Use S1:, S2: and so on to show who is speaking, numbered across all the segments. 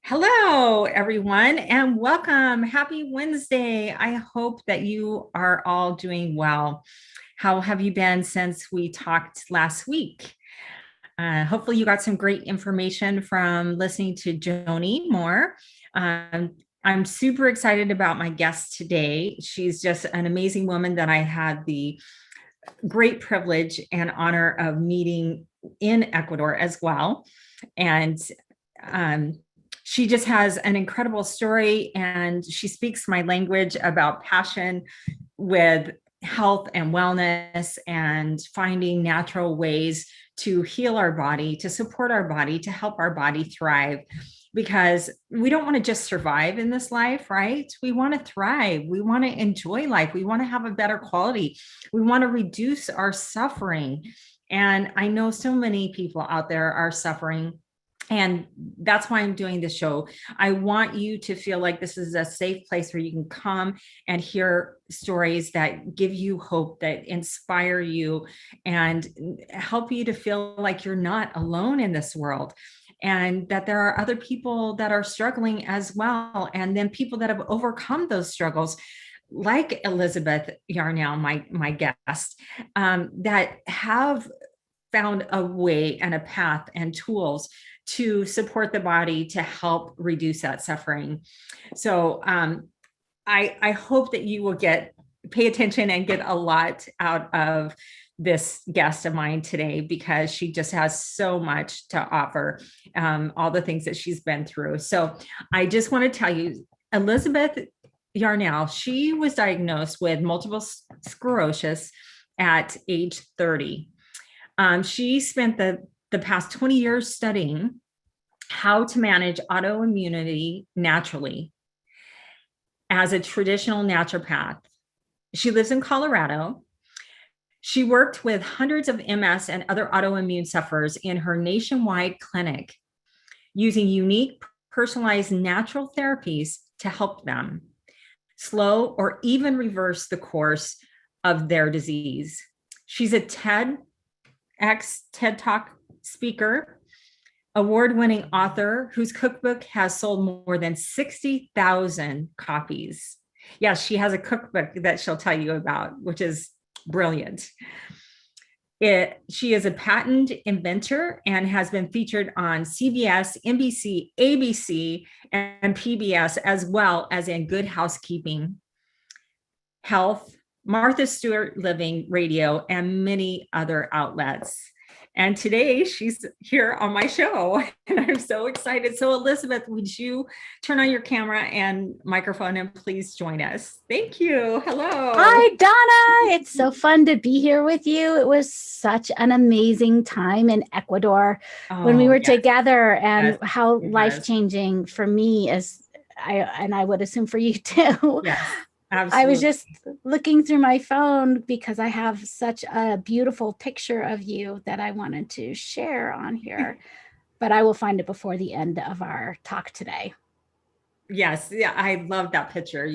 S1: Hello, everyone, and welcome. Happy Wednesday. I hope that you are all doing well. How have you been since we talked last week? Hopefully, you got some great information from listening to Joni Moore. I'm super excited about my guest today. She's just an amazing woman that I had the great privilege and honor of meeting in Ecuador as well. And um, she just has an incredible story, and she speaks my language about passion with health and wellness and finding natural ways to heal our body, to support our body, to help our body thrive. Because we don't want to just survive in this life, right? We want to thrive. We want to enjoy life. We want to have a better quality. We want to reduce our suffering. And I know so many people out there are suffering, and that's why I'm doing this show. I want you to feel like this is a safe place where you can come and hear stories that give you hope, that inspire you, and help you to feel like you're not alone in this world, and that there are other people that are struggling as well. And then people that have overcome those struggles, like Elizabeth Yarnell, my guest, that have found a way and a path and tools to support the body to help reduce that suffering. So I hope that you will pay attention and get a lot out of this guest of mine today, because she just has so much to offer, all the things that she's been through. So I just want to tell you, Elizabeth Yarnell, she was diagnosed with multiple sclerosis at age 30. She spent the past 20 years studying how to manage autoimmunity naturally as a traditional naturopath. She lives in Colorado. She worked with hundreds of MS and other autoimmune sufferers in her nationwide clinic, using unique, personalized natural therapies to help them slow or even reverse the course of their disease. She's a TED Talk speaker, award-winning author whose cookbook has sold more than 60,000 copies. Yes, she has a cookbook that she'll tell you about, which is brilliant. She is a patent inventor and has been featured on CBS, NBC, ABC, and PBS, as well as in Good Housekeeping, Health, Martha Stewart Living Radio, and many other outlets. And today she's here on my show, and I'm so excited. So Elizabeth, would you turn on your camera and microphone and please join us? Thank you. Hello.
S2: Hi, Dawna. It's so fun to be here with you. It was such an amazing time in Ecuador when we were together, and how life-changing for me and I would assume for you too.
S1: Yes. Absolutely.
S2: I was just looking through my phone because I have such a beautiful picture of you that I wanted to share on here, but I will find it before the end of our talk today.
S1: Yes, yeah, I love that picture.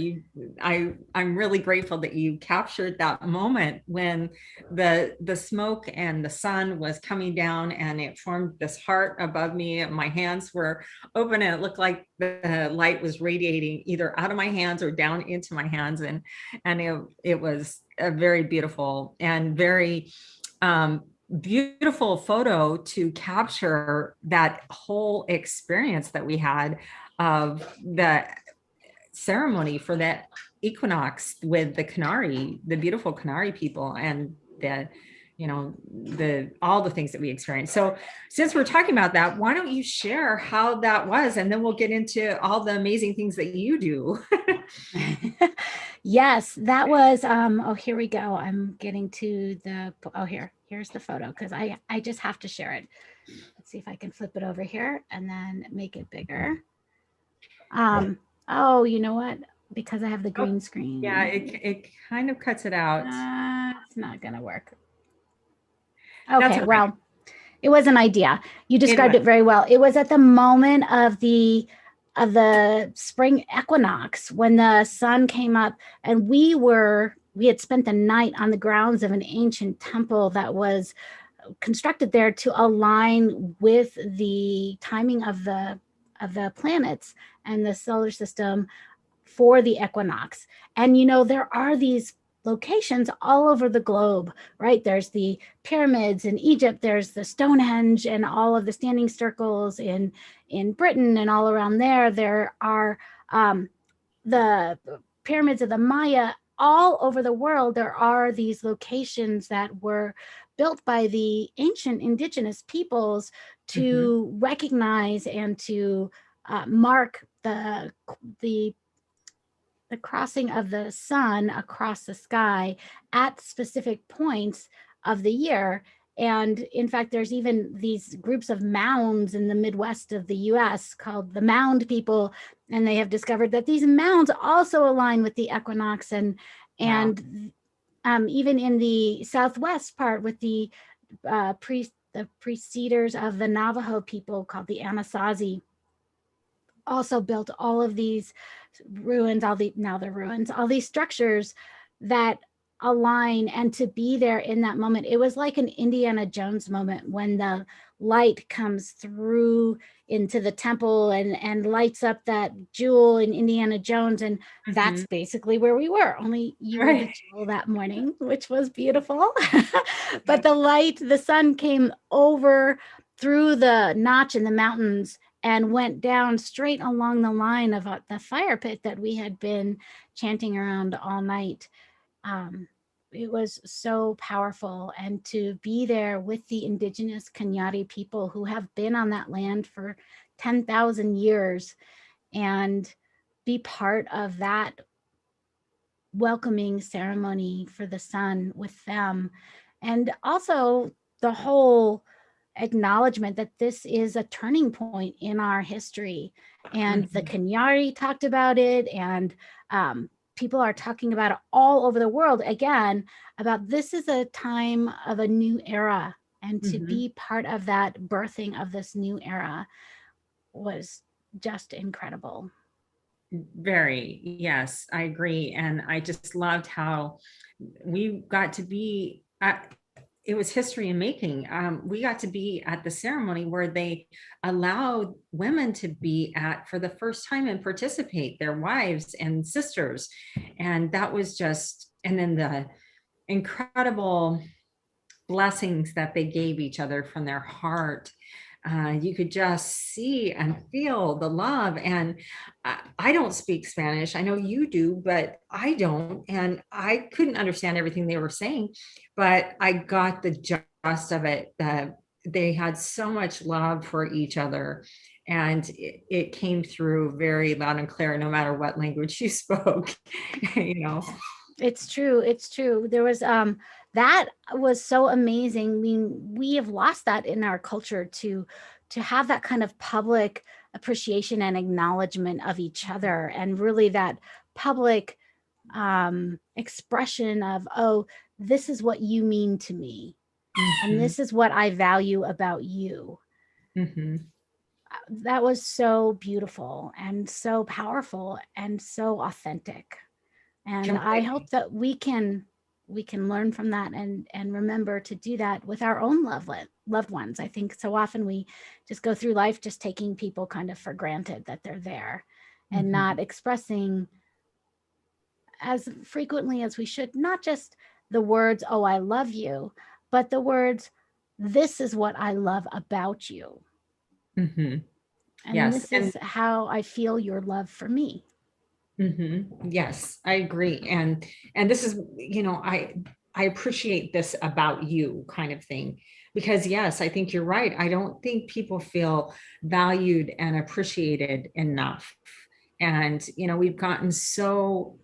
S1: I'm really grateful that you captured that moment when the smoke and the sun was coming down, and it formed this heart above me, and my hands were open, and it looked like the light was radiating either out of my hands or down into my hands, and it was a very beautiful and very beautiful photo to capture that whole experience that we had of the ceremony for that equinox with the beautiful Canary people, and all the things that we experienced. So since we're talking about that, why don't you share how that was, and then we'll get into all the amazing things that you do.
S2: Yes, that was, here we go. I'm getting to here's the photo, because I just have to share it. Let's see if I can flip it over here and then make it bigger. You know what? Because I have the green screen.
S1: Yeah, it kind of cuts it out.
S2: It's not going to work. Okay, well, it was an idea. You described it very well. It was at the moment of the spring equinox when the sun came up, and we had spent the night on the grounds of an ancient temple that was constructed there to align with the timing of the the planets and the solar system for the equinox. And there are these locations all over the globe, right? There's the pyramids in Egypt, there's the Stonehenge and all of the standing circles in Britain and all around there. There are the pyramids of the Maya. All over the world, there are these locations that were built by the ancient indigenous peoples to recognize and to mark the crossing of the sun across the sky at specific points of the year. And in fact, there's even these groups of mounds in the Midwest of the US called the Mound people. And they have discovered that these mounds also align with the equinox. And even in the Southwest part with the preceders of the Navajo people called the Anasazi, also built all of these ruins, all these structures that align. And to be there in that moment, it was like an Indiana Jones moment when the light comes through into the temple and lights up that jewel in Indiana Jones. And that's basically where we were, only you were the jewel that morning, which was beautiful. But the sun came over through the notch in the mountains and went down straight along the line of the fire pit that we had been chanting around all night. It was so powerful. And to be there with the indigenous Kanyari people who have been on that land for 10,000 years and be part of that welcoming ceremony for the sun with them. And also the whole acknowledgement that this is a turning point in our history. And the Kanyari talked about it, and people are talking about it all over the world again, about this is a time of a new era. And to be part of that birthing of this new era was just incredible.
S1: Very, yes, I agree. And I just loved how we got to be it was history in making. We got to be at the ceremony where they allowed women to be at for the first time and participate, their wives and sisters. And that was just, and then the incredible blessings that they gave each other from their heart. You could just see and feel the love. And I don't speak Spanish. I know you do, but I don't. And I couldn't understand everything they were saying, but I got the gist of it, that they had so much love for each other. And it came through very loud and clear, no matter what language you spoke,
S2: It's true. It's true. There was that was so amazing. I mean, we have lost that in our culture to have that kind of public appreciation and acknowledgement of each other, and really that public expression of, oh, this is what you mean to me, and this is what I value about you. That was so beautiful and so powerful and so authentic. And I hope that we can learn from that and remember to do that with our own loved ones. I think so often we just go through life just taking people kind of for granted that they're there, and not expressing as frequently as we should, not just the words, oh, I love you, but the words, this is what I love about you. And this is how I feel your love for me.
S1: Yes, I agree. And this is, I appreciate this about you kind of thing, because yes, I think you're right. I don't think people feel valued and appreciated enough. And, we've gotten so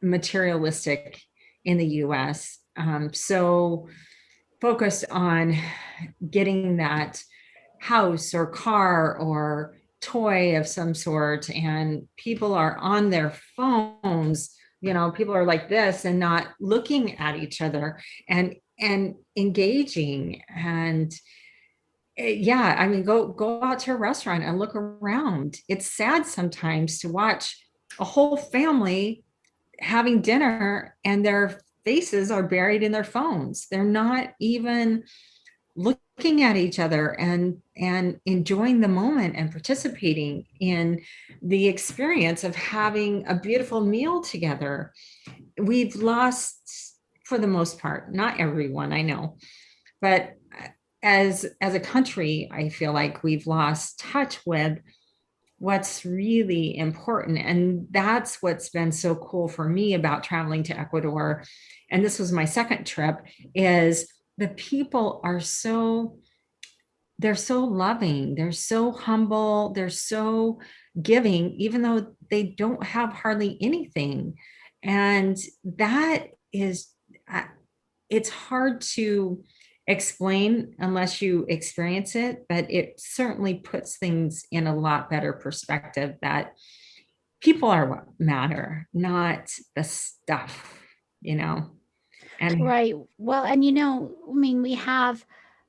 S1: materialistic in the US, so focused on getting that house or car or toy of some sort, and people are on their phones. People are like this and not looking at each other and engaging. And I mean, go out to a restaurant and look around. It's sad sometimes to watch a whole family having dinner and their faces are buried in their phones. They're not even looking looking at each other and enjoying the moment and participating in the experience of having a beautiful meal together. We've lost, for the most part, not everyone, I know, but as a country, I feel like we've lost touch with what's really important. And that's what's been so cool for me about traveling to Ecuador. And this was my second trip, is the people are they're so loving, they're so humble, they're so giving, even though they don't have hardly anything. And that is, it's hard to explain unless you experience it, but it certainly puts things in a lot better perspective that people are what matter, not the stuff, you know. And
S2: right. Well, and I mean, we have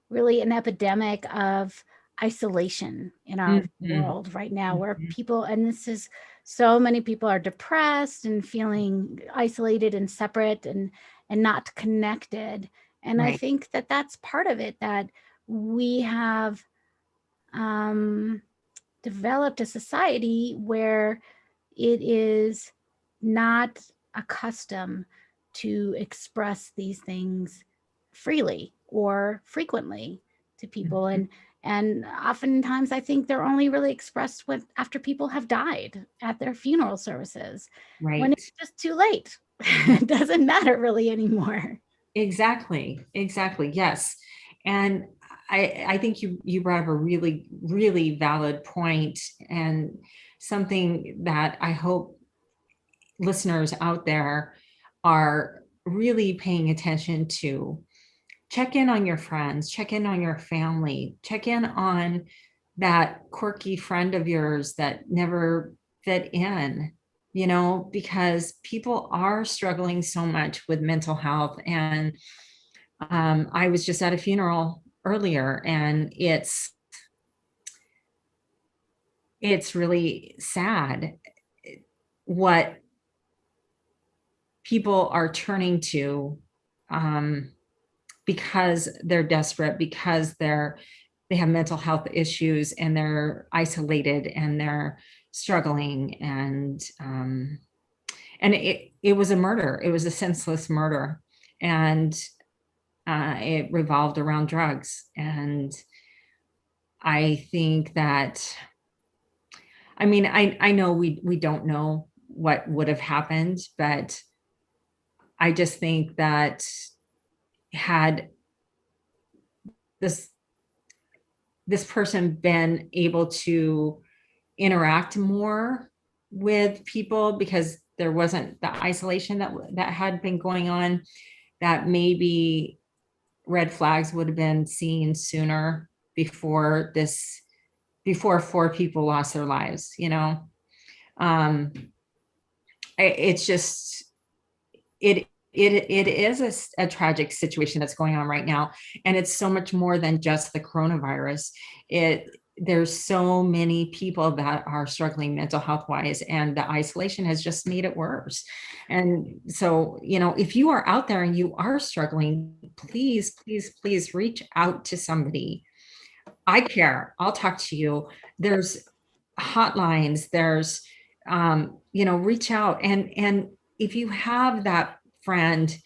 S2: really an epidemic of isolation in our world right now, where people, and this is, so many people are depressed and feeling isolated and separate and not connected. And I think that that's part of it, that we have developed a society where it is not accustomed to express these things freely or frequently to people. And oftentimes I think they're only really expressed after people have died at their funeral services, when it's just too late. It doesn't matter really anymore.
S1: Exactly. Yes. And I think you brought up a really, really valid point, and something that I hope listeners out there are really paying attention to. Check in on your friends, check in on your family, check in on that quirky friend of yours that never fit in, because people are struggling so much with mental health. And I was just at a funeral earlier, and it's really sad what people are turning to, because they're desperate, because they have mental health issues, and they're isolated, and they're struggling. And it was a murder. It was a senseless murder. And it revolved around drugs. And I think that, I mean, I know we don't know what would have happened, but I just think that had this person been able to interact more with people, because there wasn't the isolation that had been going on, that maybe red flags would have been seen sooner, before four people lost their lives. It's just, it is a tragic situation that's going on right now, and it's so much more than just the coronavirus. There's so many people that are struggling mental health wise, and the isolation has just made it worse. And so, if you are out there and you are struggling, please reach out to somebody. I care. I'll talk to you. There's hotlines. There's, reach out. And if you have that friend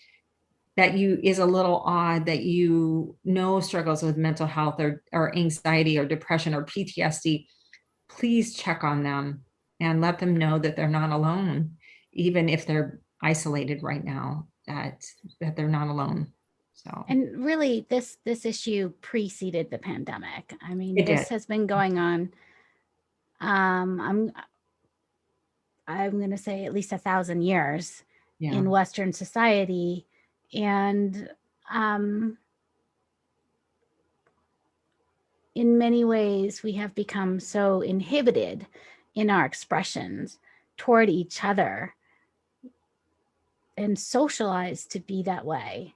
S1: that is a little odd, that struggles with mental health or anxiety or depression or PTSD, please check on them and let them know that they're not alone, even if they're isolated right now, that they're not alone. So,
S2: and really, this issue preceded the pandemic. I mean, this has been going on. I'm going to say at least 1,000 years in Western society. And in many ways, we have become so inhibited in our expressions toward each other and socialized to be that way.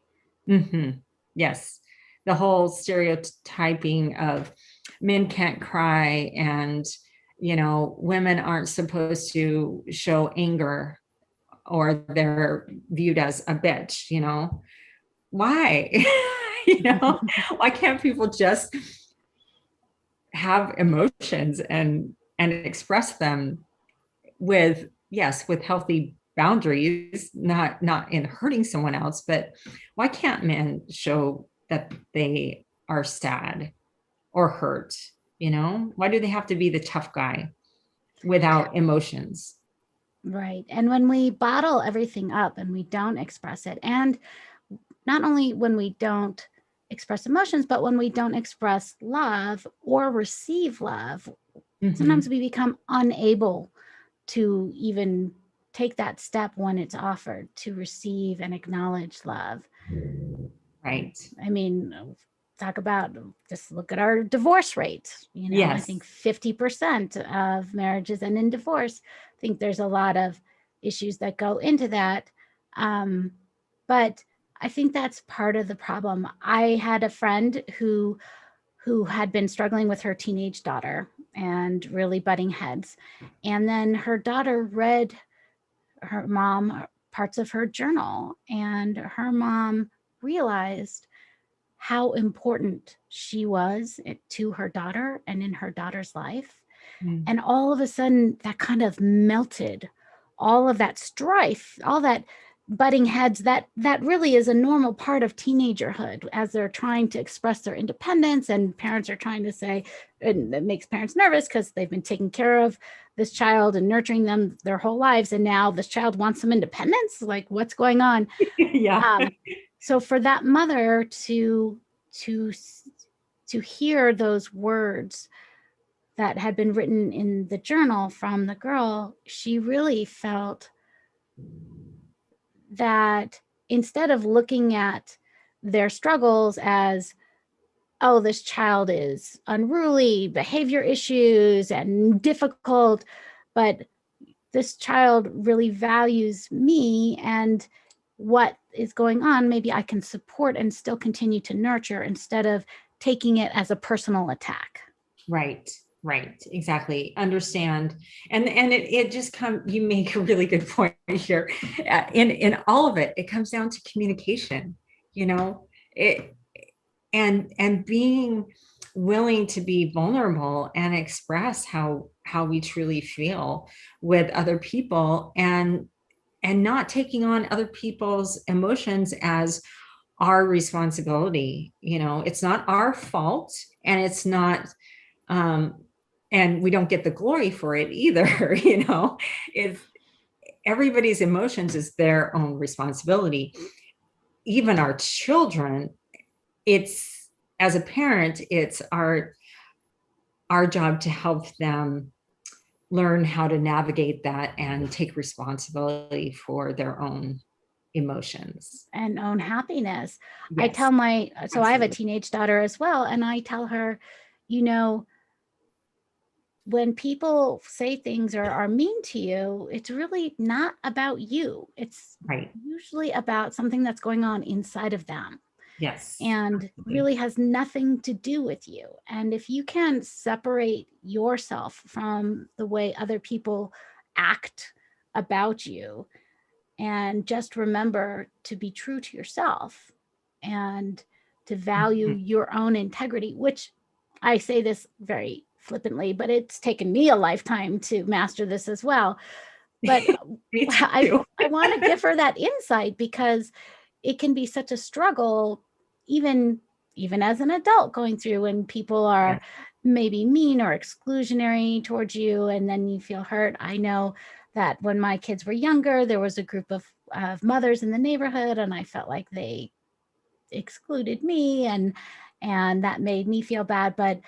S1: Yes. The whole stereotyping of men can't cry, and, women aren't supposed to show anger, or they're viewed as a bitch, why? Why can't people just have emotions and express them with, yes, with healthy boundaries, not in hurting someone else, but why can't men show that they are sad or hurt? Why do they have to be the tough guy without emotions?
S2: Right. And when we bottle everything up and we don't express it, and not only when we don't express emotions, but when we don't express love or receive love, sometimes we become unable to even take that step when it's offered to receive and acknowledge love.
S1: Right.
S2: I mean, talk about, just look at our divorce rate.
S1: Yes.
S2: I think 50% of marriages end in divorce. I think there's a lot of issues that go into that. But I think that's part of the problem. I had a friend who had been struggling with her teenage daughter and really butting heads. And then her daughter read her mom parts of her journal, and her mom realized how important she was to her daughter and in her daughter's life. And all of a sudden that kind of melted all of that strife, all that butting heads that really is a normal part of teenagerhood as they're trying to express their independence, and parents are trying to say, and it makes parents nervous because they've been taking care of this child and nurturing them their whole lives, and now this child wants some independence. Like, what's going on?
S1: Yeah.
S2: So for that mother to hear those words that had been written in the journal from the girl, she really felt that instead of looking at their struggles as, oh, this child is unruly, behavior issues and difficult, but this child really values me and what is going on, maybe I can support and still continue to nurture instead of taking it as a personal attack.
S1: Right. Exactly. Understand. And it just you make a really good point here. In all of it, it comes down to communication, it, and being willing to be vulnerable and express how we truly feel with other people, and not taking on other people's emotions as our responsibility. It's not our fault, and it's not and we don't get the glory for it either. It's everybody's emotions is their own responsibility. Even our children, it's, as a parent, it's our job to help them learn how to navigate that and take responsibility for their own emotions
S2: and own happiness.
S1: Yes.
S2: I tell I have a teenage daughter as well, and I tell her, when people say things or are mean to you, it's really not about you. It's usually about something that's going on inside of them.
S1: Yes.
S2: And absolutely. Really has nothing to do with you. And if you can separate yourself from the way other people act about you, and just remember to be true to yourself and to value your own integrity, which I say this very flippantly, but it's taken me a lifetime to master this as well. But I want to give her that insight, because it can be such a struggle, even as an adult, going through when people are maybe mean or exclusionary towards you, and then you feel hurt. I know that when my kids were younger, there was a group of mothers in the neighborhood, and I felt like they excluded me, and that made me feel bad. But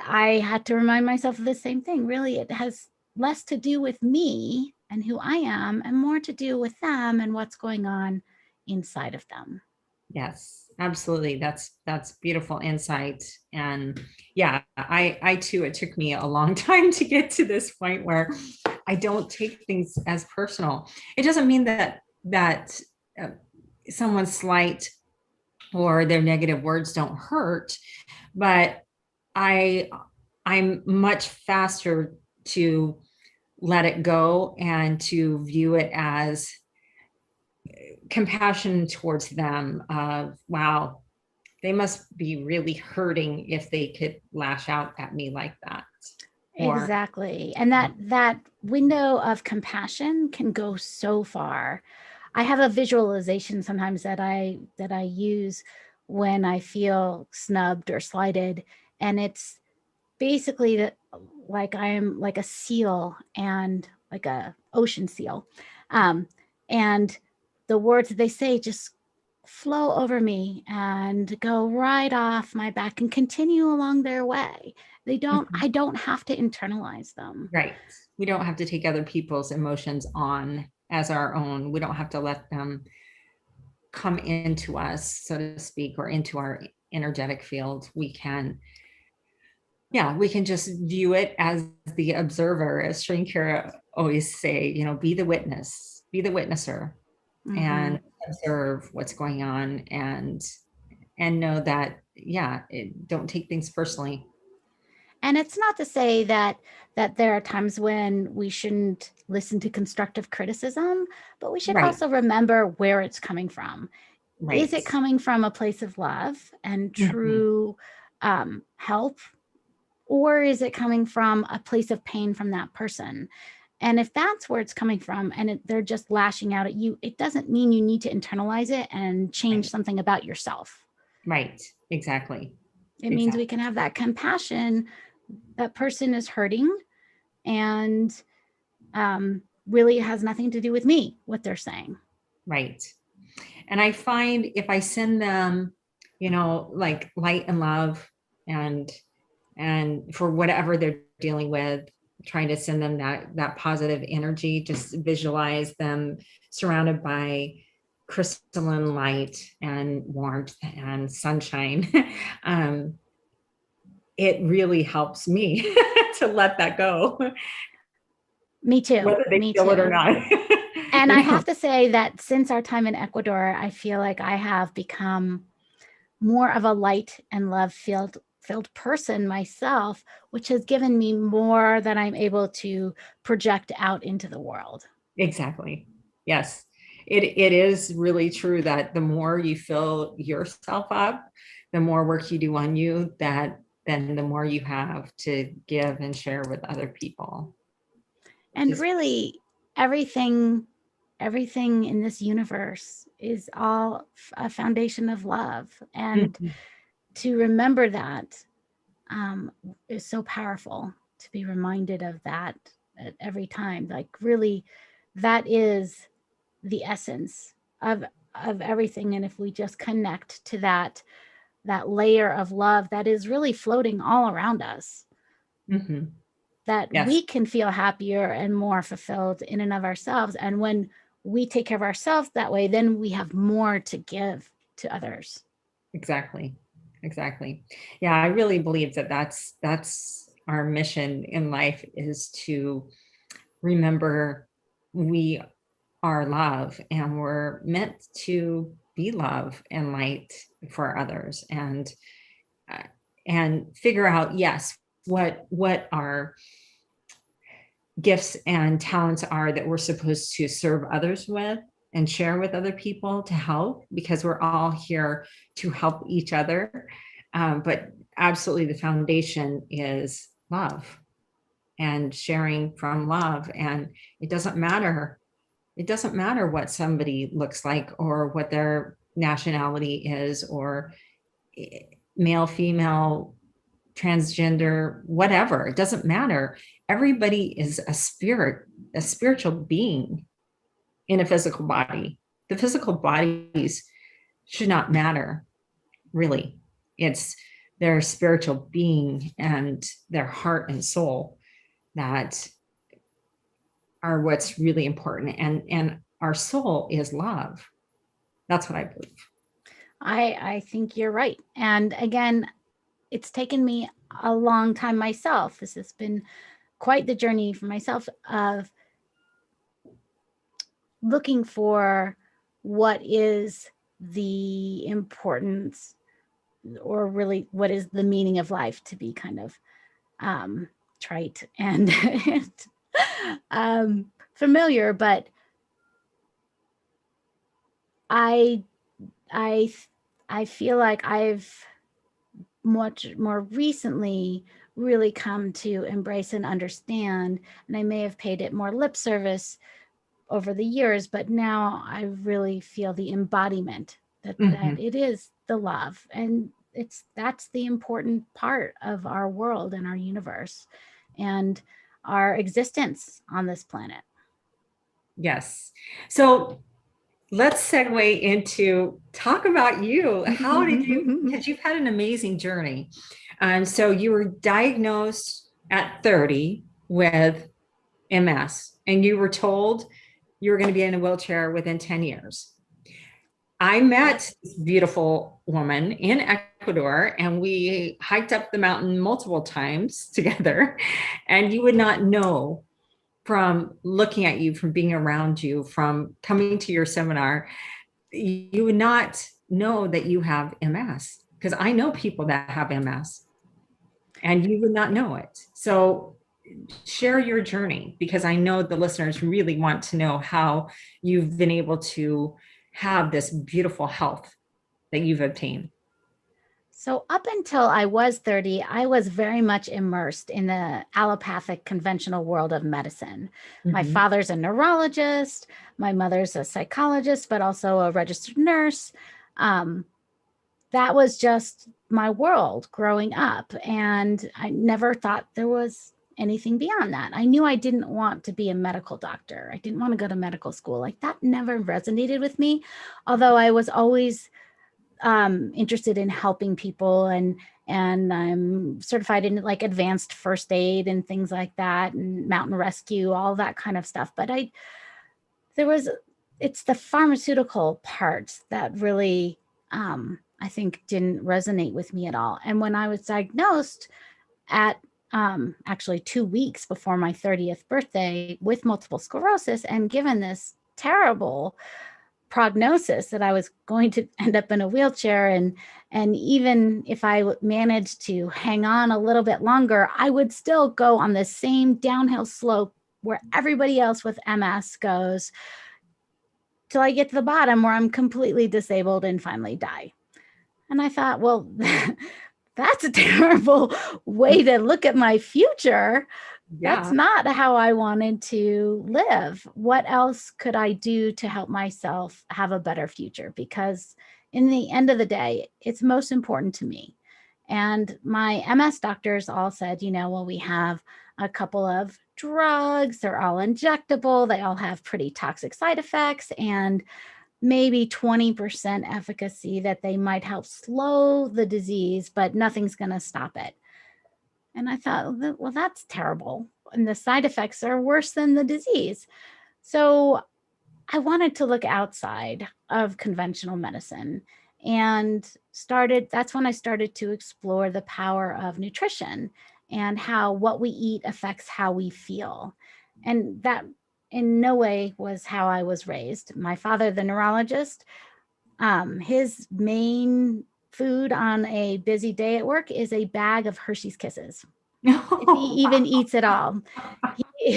S2: I had to remind myself of the same thing. Really, it has less to do with me and who I am, and more to do with them and what's going on inside of them.
S1: Yes, absolutely. That's beautiful insight. And yeah, I too, it took me a long time to get to this point where I don't take things as personal. It doesn't mean that someone's slight or their negative words don't hurt, but I'm much faster to let it go and to view it as compassion towards them of, wow, they must be really hurting if they could lash out at me like that.
S2: Exactly. And that window of compassion can go so far. I have a visualization sometimes that I use when I feel snubbed or slighted, and it's basically that, like I am like a seal, and like a ocean seal, and the words that they say just flow over me and go right off my back and continue along their way. They don't, I don't have to internalize them.
S1: Right. We don't have to take other people's emotions on as our own. We don't have to let them come into us, so to speak, or into our energetic field. We can, yeah, we can just view it as the observer, as Shrinkara always say, be the witness, be the witnesser, and observe what's going on, and know that, yeah, don't take things personally.
S2: And it's not to say that there are times when we shouldn't listen to constructive criticism, but we should also remember where it's coming from. Right. Is it coming from a place of love and true help, or is it coming from a place of pain from that person? And if that's where it's coming from, and they're just lashing out at you, it doesn't mean you need to internalize it and change something about yourself.
S1: Right. Exactly.
S2: It means we can have that compassion. That person is hurting, and really has nothing to do with me, what they're saying.
S1: Right. And I find if I send them, like light and love, and for whatever they're dealing with, trying to send them that positive energy, just visualize them surrounded by crystalline light and warmth and sunshine. It really helps me to let that go.
S2: Me too.
S1: Whether they feel it or not.
S2: And I have to say that since our time in Ecuador, I feel like I have become more of a light and love filled person myself, which has given me more that I'm able to project out into the world.
S1: Exactly. Yes. It is really true that the more you fill yourself up, the more work you do on you, then the more you have to give and share with other people.
S2: And really, everything in this universe is all a foundation of love. And to remember that is so powerful, to be reminded of that at every time. Like, really, that is the essence of everything. And if we just connect to that layer of love that is really floating all around us, that we can feel happier and more fulfilled in and of ourselves. And when we take care of ourselves that way, then we have more to give to others.
S1: Exactly. Yeah, I really believe that that's our mission in life, is to remember we are love, and we're meant to be love and light for others, and figure out, yes, what our gifts and talents are that we're supposed to serve others with and share with other people to help, because we're all here to help each other. But absolutely, the foundation is love and sharing from love. And it doesn't matter what somebody looks like, or what their nationality is, or male, female, transgender, whatever. It doesn't matter. Everybody is a spiritual being in a physical body. The physical bodies should not matter, really. It's their spiritual being and their heart and soul that are what's really important. And our soul is love. That's what I believe.
S2: I think you're right. And again, it's taken me a long time myself. This has been quite the journey for myself of looking for what is the importance, or really what is the meaning of life, to be kind of trite and familiar. But I I feel like I've much more recently really come to embrace and understand, and I may have paid it more lip service over the years, but now I really feel the embodiment that it is the love, and that's the important part of our world and our universe and our existence on this planet.
S1: Yes. So let's segue into talk about you. How did you, because you've had an amazing journey. So you were diagnosed at 30 with MS, and you were told you were going to be in a wheelchair within 10 years. I met this beautiful woman in Ecuador, and we hiked up the mountain multiple times together. And you would not know from looking at you, from being around you, from coming to your seminar, you would not know that you have MS, because I know people that have MS and you would not know it. So share your journey, because I know the listeners really want to know how you've been able to have this beautiful health that you've obtained.
S2: So up until I was 30, I was very much immersed in the allopathic conventional world of medicine. My father's a neurologist, my mother's a psychologist, but also a registered nurse. That was just my world growing up. And I never thought there was anything beyond that. I knew I didn't want to be a medical doctor. I didn't want to go to medical school. Like, that never resonated with me, although I was always interested in helping people, and I'm certified in like advanced first aid and things like that, and mountain rescue, all that kind of stuff. But it's the pharmaceutical part that really, I think, didn't resonate with me at all. And when I was diagnosed at actually 2 weeks before my 30th birthday with multiple sclerosis, and given this terrible prognosis that I was going to end up in a wheelchair, and even if I managed to hang on a little bit longer, I would still go on the same downhill slope where everybody else with MS goes, till I get to the bottom where I'm completely disabled and finally die. And I thought, well, that's a terrible way to look at my future. That's not how I wanted to live. What else could I do to help myself have a better future? Because in the end of the day, it's most important to me. And my MS doctors all said, well, we have a couple of drugs, they're all injectable, they all have pretty toxic side effects, and maybe 20% efficacy, that they might help slow the disease, but nothing's going to stop it. And I thought, well, that's terrible. And the side effects are worse than the disease. So I wanted to look outside of conventional medicine, and that's when I started to explore the power of nutrition and how what we eat affects how we feel. And that in no way was how I was raised. My father, the neurologist, his main food on a busy day at work is a bag of Hershey's Kisses. If he even eats at all. He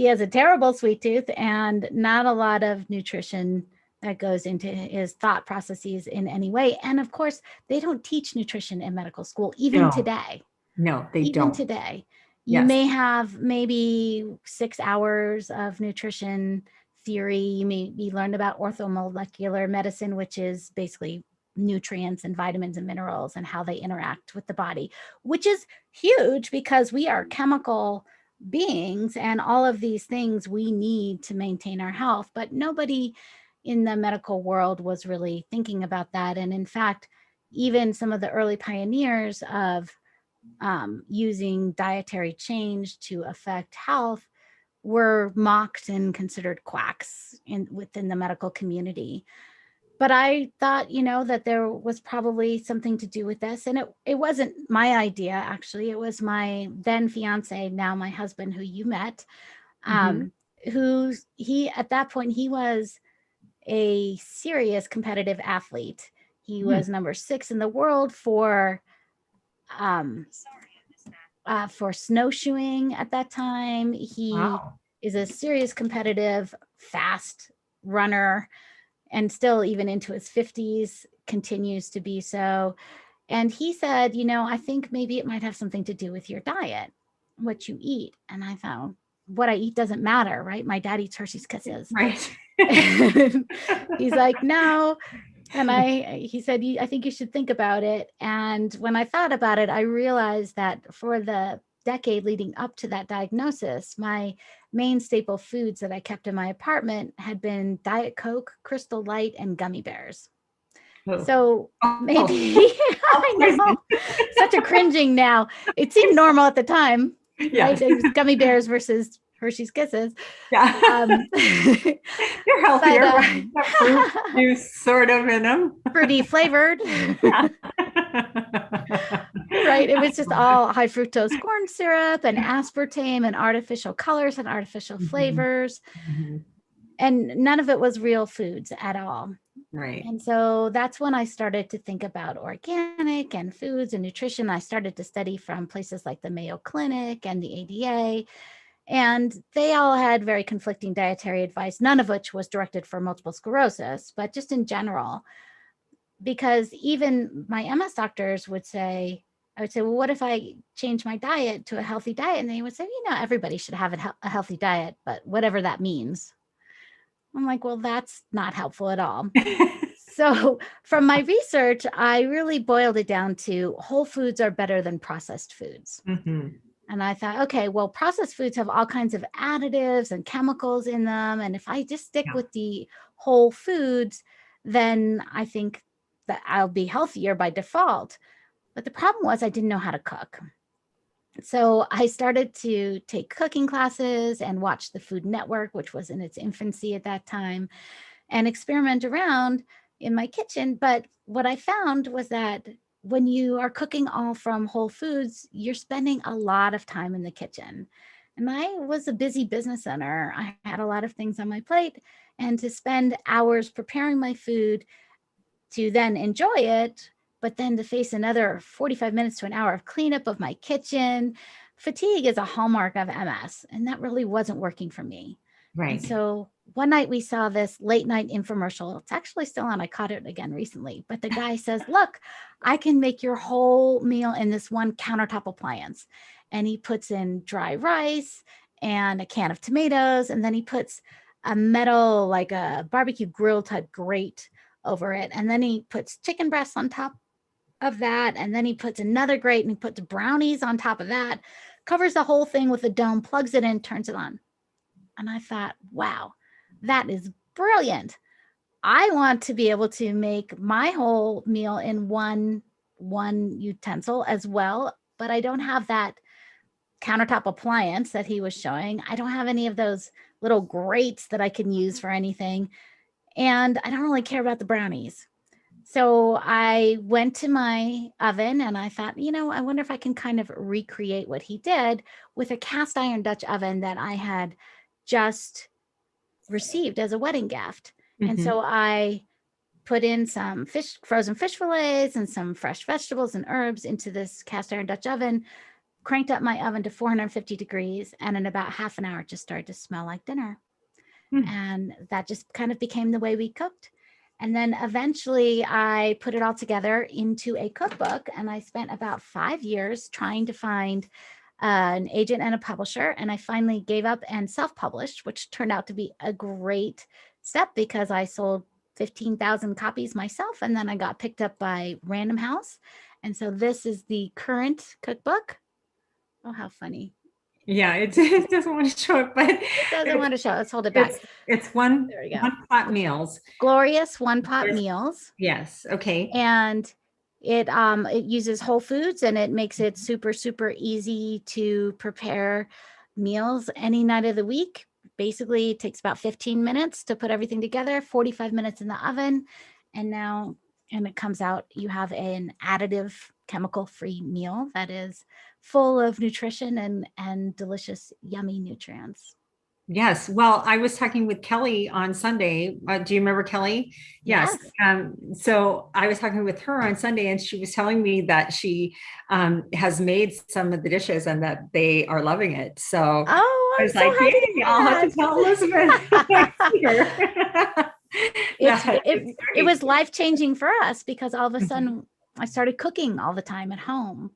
S2: has a terrible sweet tooth and not a lot of nutrition that goes into his thought processes in any way. And of course, they don't teach nutrition in medical school, even today.
S1: No, they
S2: even
S1: don't.
S2: Today. You may have maybe 6 hours of nutrition theory. You may be learned about orthomolecular medicine, which is basically nutrients and vitamins and minerals and how they interact with the body, which is huge because we are chemical beings, and all of these things we need to maintain our health. But nobody in the medical world was really thinking about that. And in fact, even some of the early pioneers of using dietary change to affect health were mocked and considered quacks within the medical community. But I thought, that there was probably something to do with this. And it wasn't my idea, actually. It was my then fiance, now my husband, who you met, at that point, he was a serious competitive athlete. He was number 6 in the world for snowshoeing at that time. He is a serious competitive, fast runner, and still even into his 50s continues to be so. And he said, I think maybe it might have something to do with your diet, what you eat. And I thought, what I eat doesn't matter, right? My dad eats Hershey's Kisses.
S1: Right.
S2: He's like, no. And he said, I think you should think about it. And when I thought about it, I realized that for the decade leading up to that diagnosis, my main staple foods that I kept in my apartment had been Diet Coke, Crystal Light, and gummy bears. Oh. So maybe, I know, such a cringing now. It seemed normal at the time, right? It was gummy bears versus Hershey's Kisses.
S1: Yeah. You're healthier, right? Fruit juice sort of in them.
S2: Fruity flavored. Yeah. Right. It was just all high fructose corn syrup and aspartame and artificial colors and artificial flavors. Mm-hmm. And none of it was real foods at all.
S1: Right.
S2: And so that's when I started to think about organic and foods and nutrition. I started to study from places like the Mayo Clinic and the ADA. And they all had very conflicting dietary advice, none of which was directed for multiple sclerosis, but just in general. Because even my MS doctors would say, I would say, well, what if I change my diet to a healthy diet? And they would say, everybody should have a healthy diet, but whatever that means. I'm like, well, that's not helpful at all. So from my research, I really boiled it down to whole foods are better than processed foods. Mm-hmm. And I thought, okay, well, processed foods have all kinds of additives and chemicals in them. And if I just stick with the whole foods, then I think that I'll be healthier by default. But the problem was I didn't know how to cook. So I started to take cooking classes and watch the Food Network, which was in its infancy at that time, and experiment around in my kitchen. But what I found was that when you are cooking all from whole foods, you're spending a lot of time in the kitchen. And I was a busy business owner. I had a lot of things on my plate, and to spend hours preparing my food to then enjoy it, but then to face another 45 minutes to an hour of cleanup of my kitchen. Fatigue is a hallmark of MS, and that really wasn't working for me. Right. And so one night we saw this late night infomercial. It's actually still on. I caught it again recently. But the guy says, look, I can make your whole meal in this one countertop appliance. And he puts in dry rice and a can of tomatoes. And then he puts a metal, like a barbecue grill type grate over it. And then he puts chicken breasts on top of that. And then he puts another grate and he puts brownies on top of that, covers the whole thing with a dome, plugs it in, turns it on. And I thought, wow, that is brilliant. I want to be able to make my whole meal in one utensil as well, but I don't have that countertop appliance that he was showing. I don't have any of those little grates that I can use for anything. And I don't really care about the brownies. So I went to my oven and I thought, I wonder if I can kind of recreate what he did with a cast iron Dutch oven that I had just received as a wedding gift. Mm-hmm. And so I put in some frozen fish fillets and some fresh vegetables and herbs into this cast iron Dutch oven, cranked up my oven to 450 degrees. And in about half an hour, it just started to smell like dinner. Mm-hmm. And that just kind of became the way we cooked. And then eventually I put it all together into a cookbook. And I spent about 5 years trying to find an agent and a publisher. And I finally gave up and self-published, which turned out to be a great step because I sold 15,000 copies myself. And then I got picked up by Random House. And so this is the current cookbook. Oh, how funny.
S1: Yeah, it doesn't want to show it, but
S2: it doesn't want to show. Let's hold it back.
S1: It's one pot meals.
S2: Glorious one pot meals.
S1: Yes. Okay.
S2: And it uses whole foods and it makes it super, super easy to prepare meals any night of the week. Basically, it takes about 15 minutes to put everything together, 45 minutes in the oven. And it comes out, you have an additive chemical-free meal that is full of nutrition and delicious, yummy nutrients.
S1: Yes. Well, I was talking with Kelly on Sunday. Do you remember Kelly? Yes. So I was talking with her on Sunday and she was telling me that she has made some of the dishes and that they are loving it. So
S2: I was like,
S1: I'll have to tell Elizabeth.
S2: It was life-changing for us because all of a sudden I started cooking all the time at home.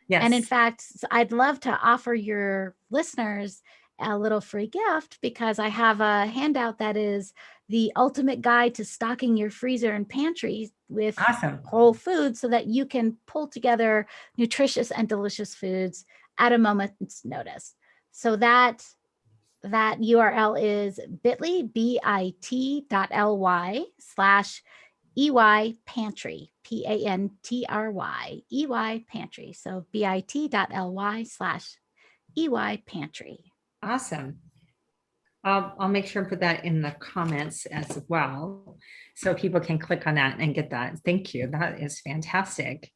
S1: Yes.
S2: And in fact, I'd love to offer your listeners a little free gift because I have a handout that is the ultimate guide to stocking your freezer and pantry with whole foods so that you can pull together nutritious and delicious foods at a moment's notice. So that URL is bit.ly/EY Pantry, PANTRY, EY Pantry. So bit.ly/EY Pantry.
S1: Awesome. I'll make sure and put that in the comments as well, so people can click on that and get that. Thank you. That is fantastic.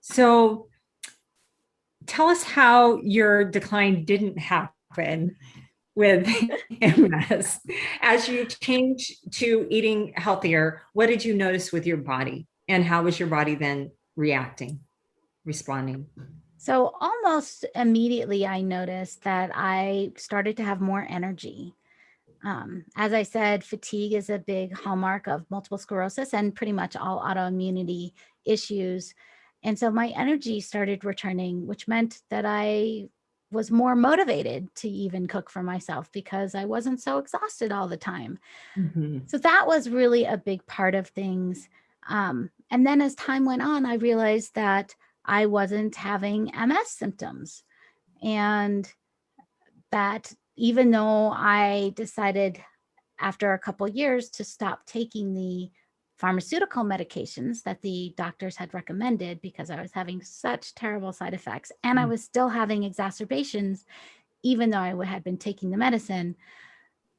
S1: So tell us how your decline didn't happen with MS. As you changed to eating healthier, what did you notice with your body? And how was your body then responding?
S2: So almost immediately, I noticed that I started to have more energy. As I said, fatigue is a big hallmark of multiple sclerosis and pretty much all autoimmunity issues. And so my energy started returning, which meant that I was more motivated to even cook for myself because I wasn't so exhausted all the time. So that was really a big part of things. And then as time went on, I realized that I wasn't having MS symptoms, and that even though I decided after a couple of years to stop taking the pharmaceutical medications that the doctors had recommended because I was having such terrible side effects and I was still having exacerbations, even though I had been taking the medicine.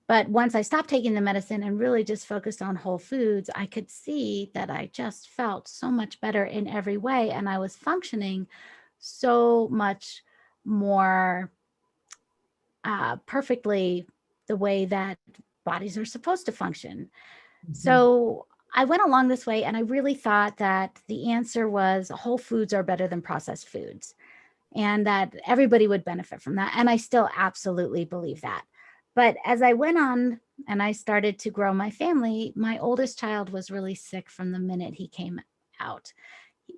S2: But once I stopped taking the medicine and really just focused on whole foods, I could see that I just felt so much better in every way. And I was functioning so much more perfectly the way that bodies are supposed to function. So I went along this way and I really thought that the answer was whole foods are better than processed foods and that everybody would benefit from that. And I still absolutely believe that. But as I went on and I started to grow my family, my oldest child was really sick from the minute he came out.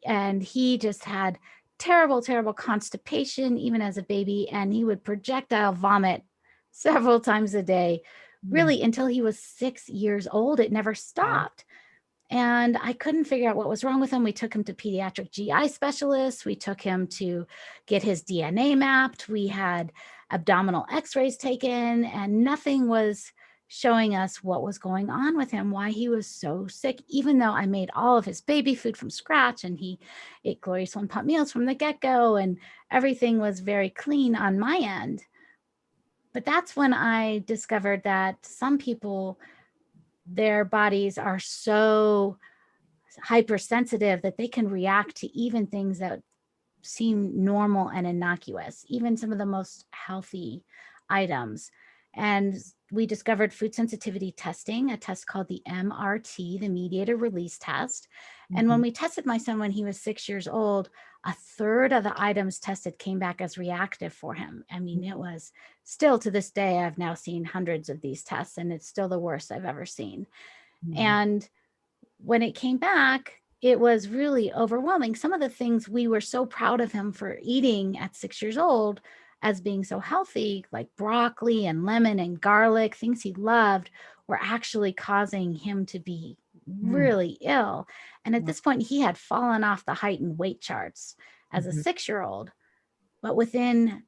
S2: And he just had terrible, terrible constipation, even as a baby. And he would projectile vomit several times a day, really until he was 6 years old. It never stopped. And I couldn't figure out what was wrong with him. We took him to pediatric GI specialists. We took him to get his DNA mapped. We had abdominal x-rays taken, and nothing was showing us what was going on with him, why he was so sick, even though I made all of his baby food from scratch and he ate Glorious One Pot meals from the get-go and everything was very clean on my end. But that's when I discovered that some people, their bodies are so hypersensitive that they can react to even things that seem normal and innocuous, even some of the most healthy items. And we discovered food sensitivity testing, a test called the MRT, the mediator release test. And when we tested my son when he was 6 years old, a third of the items tested came back as reactive for him. I mean, it was still, to this day, I've now seen hundreds of these tests and it's still the worst I've ever seen. And when it came back, it was really overwhelming. Some of the things we were so proud of him for eating at 6 years old as being so healthy, like broccoli and lemon and garlic, things he loved, were actually causing him to be really ill. And at this point, he had fallen off the height and weight charts as a 6-year-old. But within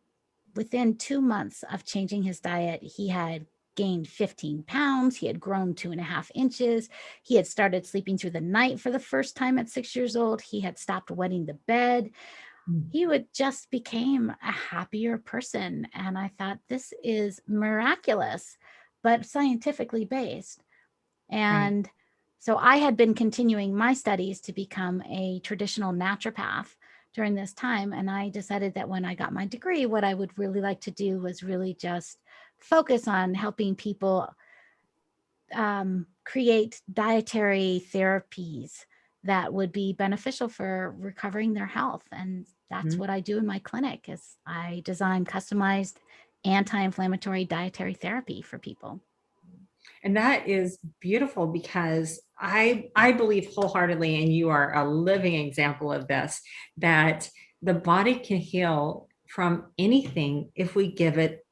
S2: 2 months of changing his diet, he had gained 15 pounds. He had grown 2.5 inches. He had started sleeping through the night for the first time at 6 years old. He had stopped wetting the bed. He would just became a happier person. And I thought, this is miraculous, but scientifically based. And so I had been continuing my studies to become a traditional naturopath during this time. And I decided that when I got my degree, what I would really like to do was really just focus on helping people create dietary therapies that would be beneficial for recovering their health. And that's what I do in my clinic, is I design customized anti-inflammatory dietary therapy for people.
S1: And that is beautiful because I believe wholeheartedly, and you are a living example of this, that the body can heal from anything if we give it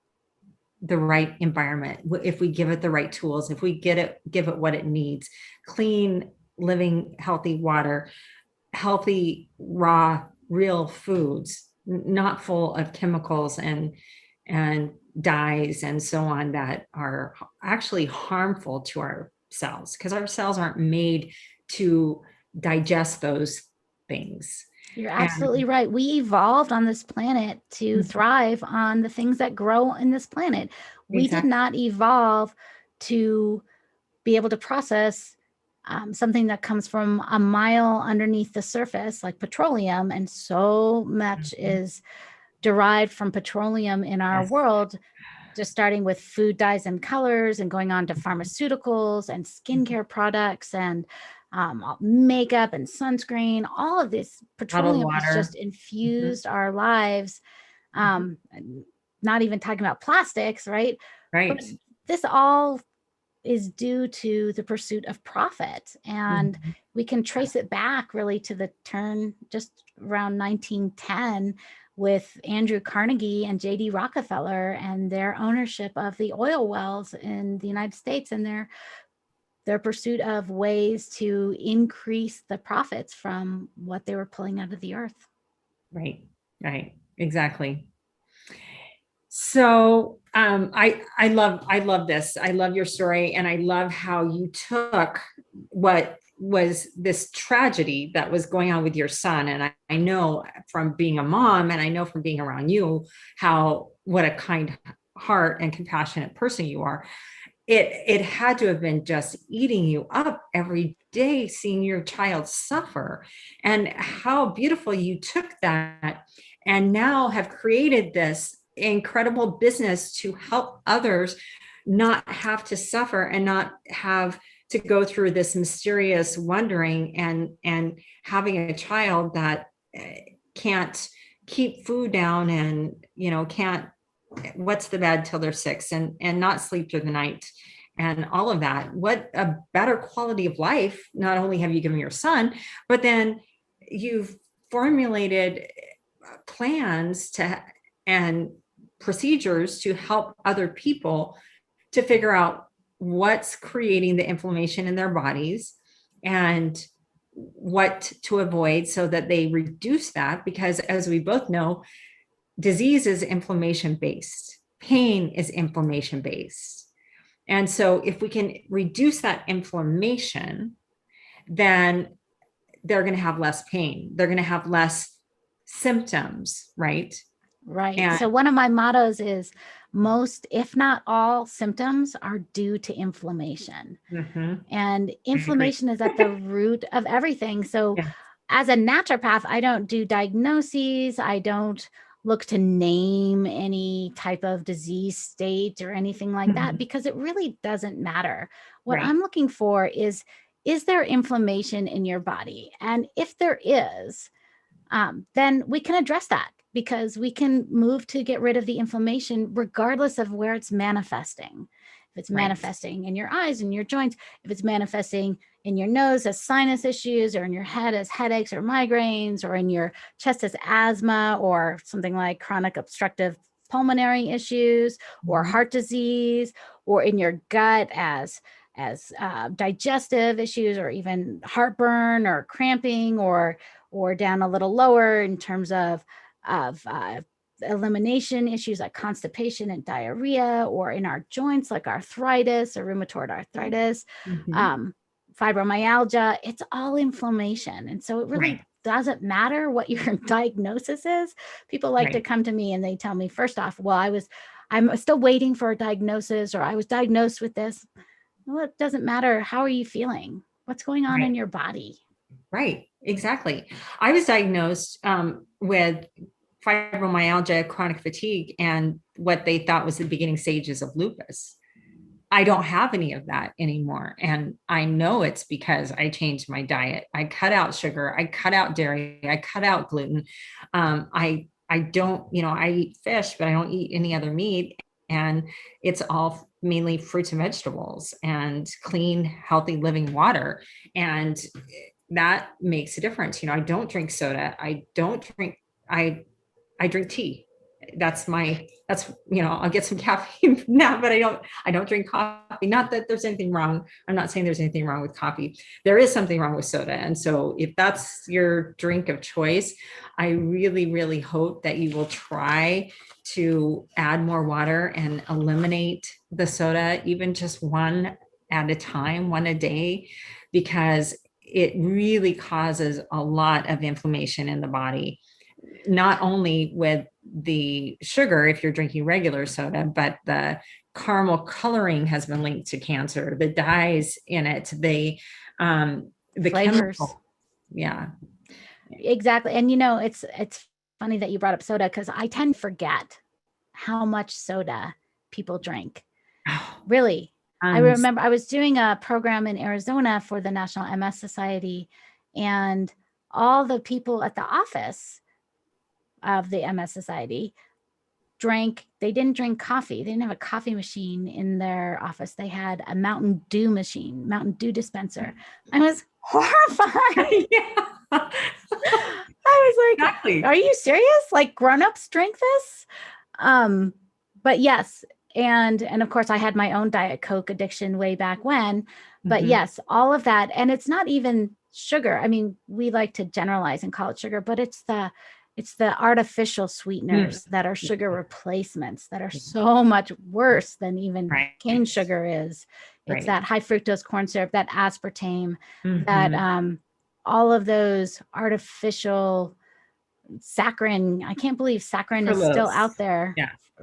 S1: the right environment, if we give it the right tools, if we give it what it needs: clean, living, healthy water, healthy, raw, real foods, not full of chemicals and dyes and so on that are actually harmful to our cells, because our cells aren't made to digest those things.
S2: You're absolutely right. We evolved on this planet to thrive on the things that grow in this planet. We did not evolve to be able to process something that comes from a mile underneath the surface, like petroleum, and so much is derived from petroleum in our world, just starting with food dyes and colors and going on to pharmaceuticals and skincare products and makeup and sunscreen. All of this petroleum has just infused our lives. Not even talking about plastics, right?
S1: Right.
S2: But this all is due to the pursuit of profit. And we can trace it back really to the turn just around 1910 with Andrew Carnegie and J.D. Rockefeller and their ownership of the oil wells in the United States and their pursuit of ways to increase the profits from what they were pulling out of the earth.
S1: Right, exactly. So I love this. I love your story, and I love how you took what was this tragedy that was going on with your son. And I know from being a mom, and I know from being around you, what a kind heart and compassionate person you are. It had to have been just eating you up every day, seeing your child suffer, and how beautiful you took that and now have created this incredible business to help others not have to suffer and not have to go through this mysterious wondering and having a child that can't keep food down and can't what's the bed till they're 6 and not sleep through the night and all of that. What a better quality of life not only have you given your son, but then you've formulated plans and procedures to help other people to figure out what's creating the inflammation in their bodies and what to avoid so that they reduce that. Because as we both know, disease is inflammation based, pain is inflammation based. And so if we can reduce that inflammation, then they're going to have less pain. They're going to have less symptoms, right?
S2: Right. And so one of my mottos is most, if not all, symptoms are due to inflammation. And inflammation is at the root of everything. So as a naturopath, I don't do diagnoses. I don't look to name any type of disease state or anything like that, because it really doesn't matter. What I'm looking for is there inflammation in your body? And if there is, then we can address that, because we can move to get rid of the inflammation regardless of where it's manifesting. If it's manifesting in your eyes and your joints, if it's manifesting in your nose as sinus issues, or in your head as headaches or migraines, or in your chest as asthma, or something like chronic obstructive pulmonary issues, or heart disease, or in your gut as digestive issues, or even heartburn or cramping, or down a little lower in terms of elimination issues like constipation and diarrhea, or in our joints like arthritis or rheumatoid arthritis, fibromyalgia. It's all inflammation. And so it really doesn't matter what your diagnosis is. People like to come to me and they tell me, first off, well, I'm still waiting for a diagnosis, or I was diagnosed with this. Well, it doesn't matter. How are you feeling? What's going on in your body?
S1: Right. Exactly. I was diagnosed with fibromyalgia, chronic fatigue, and what they thought was the beginning stages of lupus. I don't have any of that anymore. And I know it's because I changed my diet. I cut out sugar. I cut out dairy. I cut out gluten. I don't, I eat fish, but I don't eat any other meat. and it's all mainly fruits and vegetables and clean, healthy living water. And that makes a difference. I don't drink soda. I drink tea. I'll get some caffeine now, but I don't drink coffee. Not that there's anything wrong. I'm not saying there's anything wrong with coffee. There is something wrong with soda. And so if that's your drink of choice, I really, really hope that you will try to add more water and eliminate the soda, even just one at a time, one a day, because it really causes a lot of inflammation in the body, not only with the sugar if you're drinking regular soda, but the caramel coloring has been linked to cancer, the dyes in it, the
S2: flavors.
S1: Yeah,
S2: exactly. And it's funny that you brought up soda, because I tend to forget how much soda people drink. Really. I remember I was doing a program in Arizona for the National MS Society, and all the people at the office of the MS Society they didn't drink coffee. They didn't have a coffee machine in their office. They had a Mountain Dew machine, Mountain Dew dispenser. I was horrified.
S1: Yeah.
S2: I was like, exactly. Are you serious? Like, grown-ups drink this? But yes. And of course I had my own Diet Coke addiction way back when, but yes, all of that. And it's not even sugar. I mean, we like to generalize and call it sugar, but it's the artificial sweeteners that are sugar replacements that are so much worse than even cane sugar is. It's that high fructose corn syrup, that aspartame, that all of those artificial saccharin. I can't believe saccharin is still out there.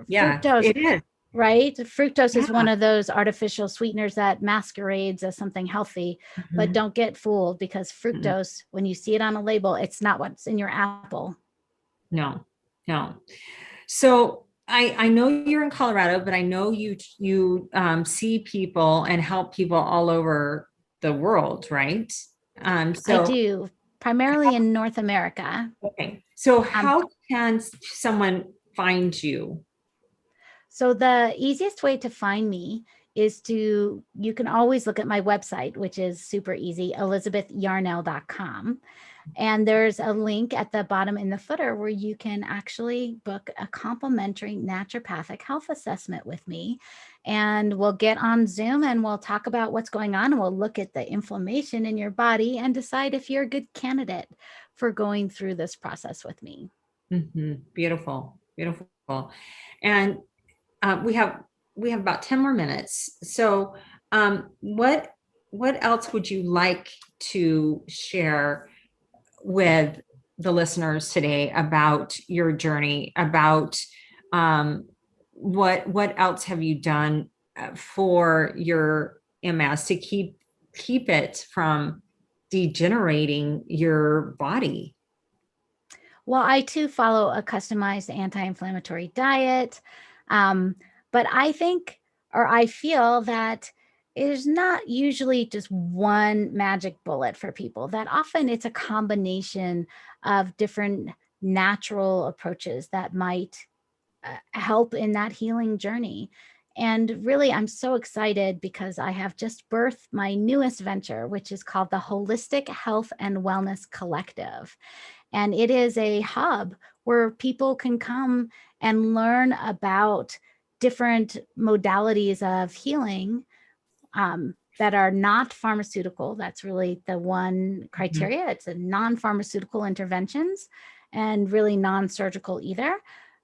S1: Yeah,
S2: fructose,
S1: it is.
S2: Right? Fructose is one of those artificial sweeteners that masquerades as something healthy, but don't get fooled, because fructose, when you see it on a label, it's not what's in your apple.
S1: No. So I know you're in Colorado, but I know you see people and help people all over the world, right?
S2: So I do, primarily in North America.
S1: Okay. So how can someone find you?
S2: So the easiest way to find me is you can always look at my website, which is super easy, elizabethyarnell.com. And there's a link at the bottom in the footer where you can actually book a complimentary naturopathic health assessment with me. And we'll get on Zoom and we'll talk about what's going on. And we'll look at the inflammation in your body and decide if you're a good candidate for going through this process with me.
S1: Beautiful. And we have about 10 more minutes. So what else would you like to share with the listeners today about your journey, about what else have you done for your MS to keep it from degenerating your body?
S2: Well, I too follow a customized anti-inflammatory diet. But I feel that there's not usually just one magic bullet for people, that often it's a combination of different natural approaches that might help in that healing journey. And really, I'm so excited because I have just birthed my newest venture, which is called the Holistic Health and Wellness Collective. And it is a hub where people can come and learn about different modalities of healing that are not pharmaceutical. That's really the one criteria. It's a non-pharmaceutical interventions, and really non-surgical either.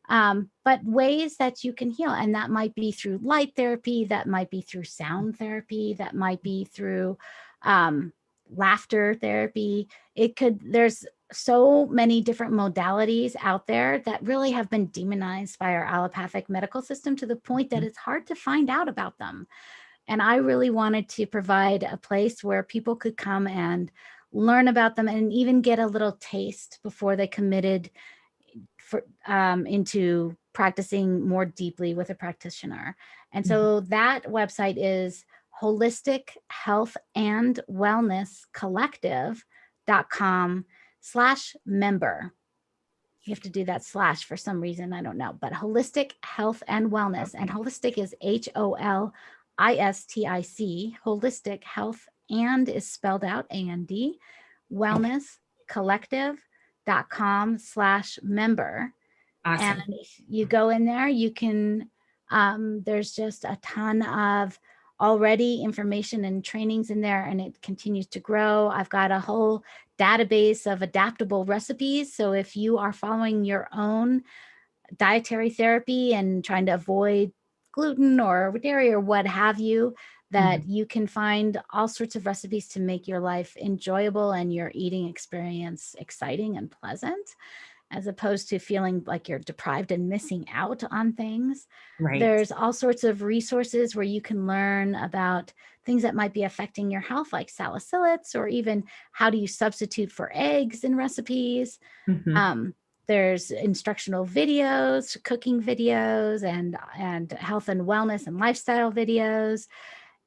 S2: But ways that you can heal. And that might be through light therapy, that might be through sound therapy, that might be through laughter therapy. There's so many different modalities out there that really have been demonized by our allopathic medical system to the point that it's hard to find out about them. And I really wanted to provide a place where people could come and learn about them and even get a little taste before they committed into practicing more deeply with a practitioner. And so that website is Holistic Health and Wellness Collective.com/member. You have to do that slash for some reason. I don't know, but holistic health and wellness. And holistic is HOLISTIC, holistic health, and is spelled out AND, wellness collective.com/member.
S1: Awesome.
S2: And if you go in there, you can, there's just a ton of already information and trainings in there, and it continues to grow. I've got a whole database of adaptable recipes. So if you are following your own dietary therapy and trying to avoid gluten or dairy or what have you, that you can find all sorts of recipes to make your life enjoyable and your eating experience exciting and pleasant, as opposed to feeling like you're deprived and missing out on things.
S1: Right.
S2: There's all sorts of resources where you can learn about things that might be affecting your health, like salicylates, or even how do you substitute for eggs in recipes. There's instructional videos, cooking videos, and health and wellness and lifestyle videos.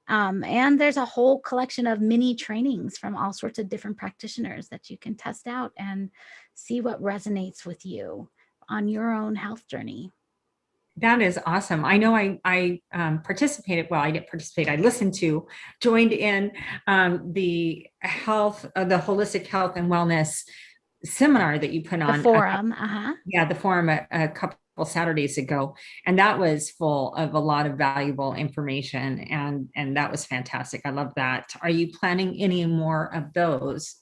S2: And there's a whole collection of mini trainings from all sorts of different practitioners that you can test out and see what resonates with you on your own health journey.
S1: That is awesome. I know I participated. Well, I didn't participate. I joined in the holistic health and wellness seminar that you put on.
S2: The forum.
S1: The forum a couple Saturdays ago, and that was full of a lot of valuable information, and that was fantastic. I love that. Are you planning any more of those?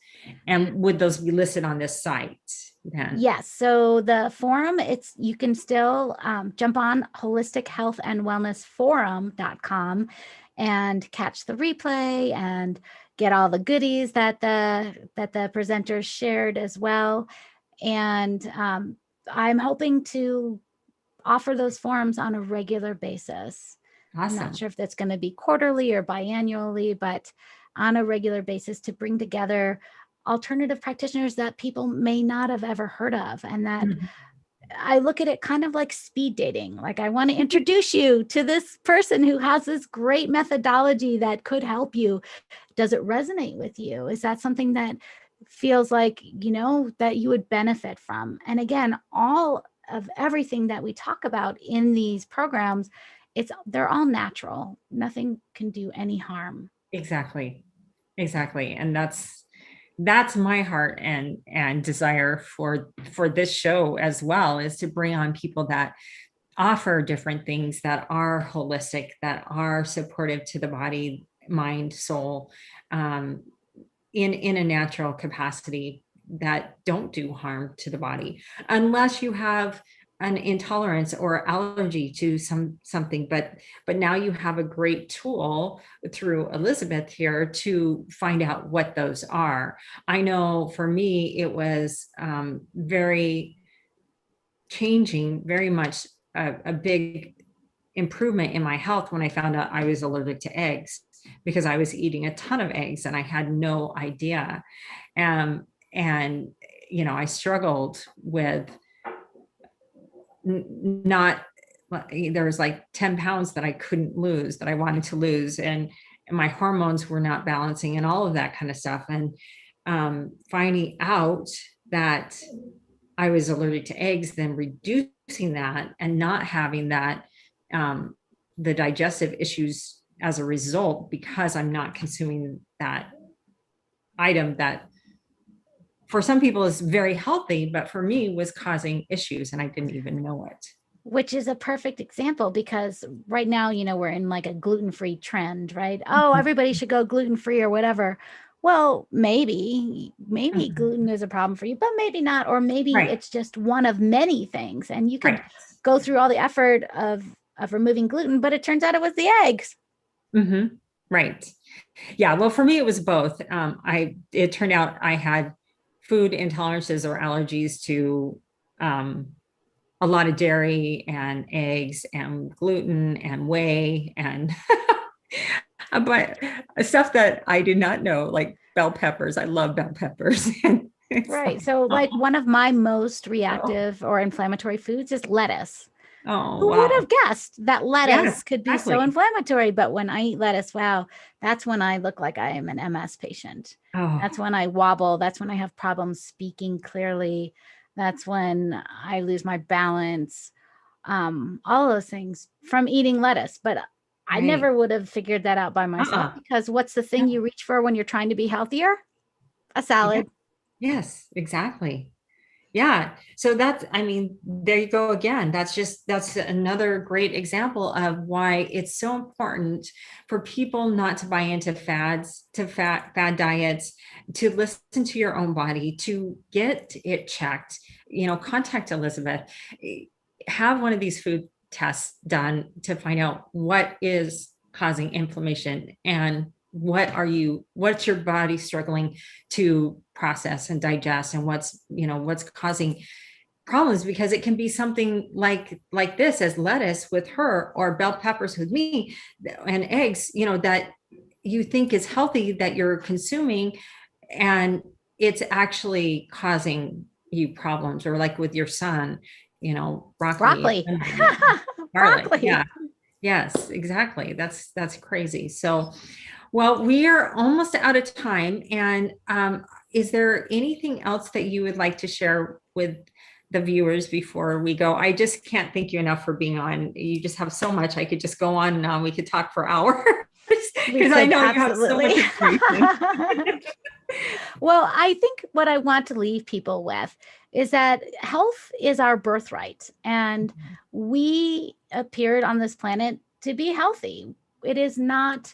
S1: And would those be listed on this site then?
S2: Yes. So the forum, you can still jump on holistic health and wellness forum.com and catch the replay and get all the goodies that the presenters shared as well. And I'm hoping to offer those forums on a regular basis.
S1: Awesome.
S2: I'm not sure if that's going to be quarterly or biannually, but on a regular basis to bring together alternative practitioners that people may not have ever heard of. And that I look at it kind of like speed dating. Like, I want to introduce you to this person who has this great methodology that could help you. Does it resonate with you? Is that something that feels like, that you would benefit from? And again, all of everything that we talk about in these programs, they're all natural. Nothing can do any harm.
S1: Exactly. And that's my heart and desire for this show as well, is to bring on people that offer different things that are holistic, that are supportive to the body, mind, soul, in a natural capacity, that don't do harm to the body, unless you have an intolerance or allergy to something. But now you have a great tool through Elizabeth here to find out what those are. I know for me, it was very changing, very much a big improvement in my health when I found out I was allergic to eggs, because I was eating a ton of eggs and I had no idea. And I struggled with not, there was like 10 pounds that I couldn't lose, that I wanted to lose. And my hormones were not balancing and all of that kind of stuff. And finding out that I was allergic to eggs, then reducing that and not having that, the digestive issues as a result, because I'm not consuming that item that for some people is very healthy, but for me was causing issues and I didn't even know it.
S2: Which is a perfect example, because right now, we're in like a gluten-free trend, right? Oh, everybody should go gluten-free or whatever. Well, maybe gluten is a problem for you, but maybe not. Or maybe it's just one of many things. And you could go through all the effort of removing gluten, but it turns out it was the eggs.
S1: Right. Yeah. Well, for me, it was both. It turned out I had food intolerances or allergies to a lot of dairy and eggs and gluten and whey and but stuff that I did not know, like bell peppers. I love bell peppers.
S2: Right. So like one of my most reactive or inflammatory foods is lettuce.
S1: Oh,
S2: who would have guessed that lettuce could be
S1: exactly.
S2: so inflammatory? But when I eat lettuce, wow, that's when I look like I am an MS patient. That's when I wobble. That's when I have problems speaking clearly. That's when I lose my balance. All those things from eating lettuce. But I never would have figured that out by myself, because what's the thing you reach for when you're trying to be healthier? A salad.
S1: Yeah. Yes, exactly. Yeah. So that's, I mean, there you go again. That's another great example of why it's so important for people not to buy into fads, to fad diets, to listen to your own body, to get it checked, contact Elizabeth, have one of these food tests done to find out what is causing inflammation and what's your body struggling to process and digest, and what's causing problems, because it can be something like this as lettuce with her, or bell peppers with me, and eggs, that you think is healthy that you're consuming, and it's actually causing you problems, or like with your son, broccoli.
S2: Broccoli.
S1: Yeah. Yes, exactly. That's crazy. So, well, we are almost out of time. And is there anything else that you would like to share with the viewers before we go? I just can't thank you enough for being on. You just have so much. I could just go on and on. We could talk for hours because I know
S2: absolutely.
S1: You have so much information.
S2: Well, I think what I want to leave people with is that health is our birthright, and we appeared on this planet to be healthy. It is not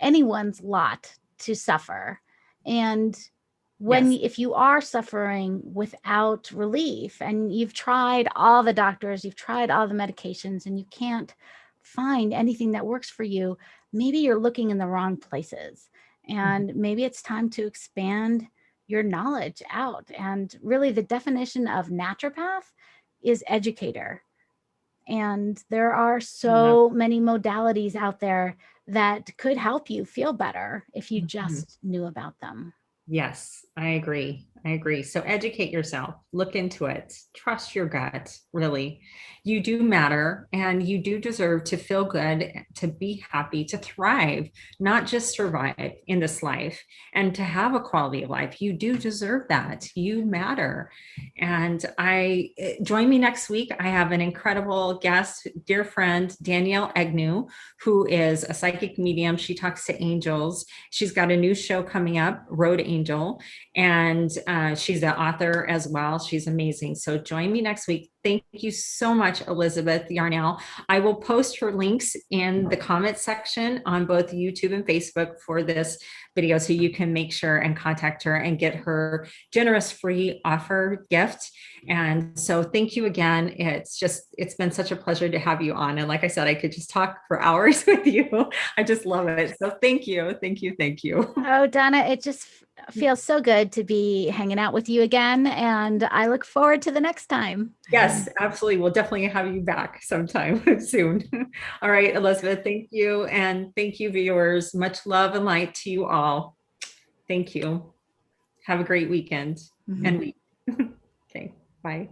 S2: anyone's lot to suffer. And if you are suffering without relief, and you've tried all the doctors, you've tried all the medications, and you can't find anything that works for you, maybe you're looking in the wrong places. And maybe it's time to expand your knowledge out. And really, the definition of naturopath is educator. And there are so many modalities out there that could help you feel better if you just knew about them.
S1: Yes, I agree. So educate yourself, look into it, trust your gut, really. You do matter, and you do deserve to feel good, to be happy, to thrive, not just survive in this life, and to have a quality of life. You do deserve that. You matter. And join me next week. I have an incredible guest, dear friend, Danielle Agnew, who is a psychic medium. She talks to angels. She's got a new show coming up, Road Angel, and she's an author as well. She's amazing. So join me next week. Thank you so much, Elizabeth Yarnell. I will post her links in the comment section on both YouTube and Facebook for this video, so you can make sure and contact her and get her generous free offer gift. And so thank you again. It's been such a pleasure to have you on. And like I said, I could just talk for hours with you. I just love it. So thank you.
S2: Oh, Dawna, it just feels so good to be hanging out with you again. And I look forward to the next time.
S1: Yes, absolutely. We'll definitely have you back sometime soon. All right, Elizabeth, thank you. And thank you, viewers. Much love and light to you all. Thank you. Have a great weekend and week. Okay, bye.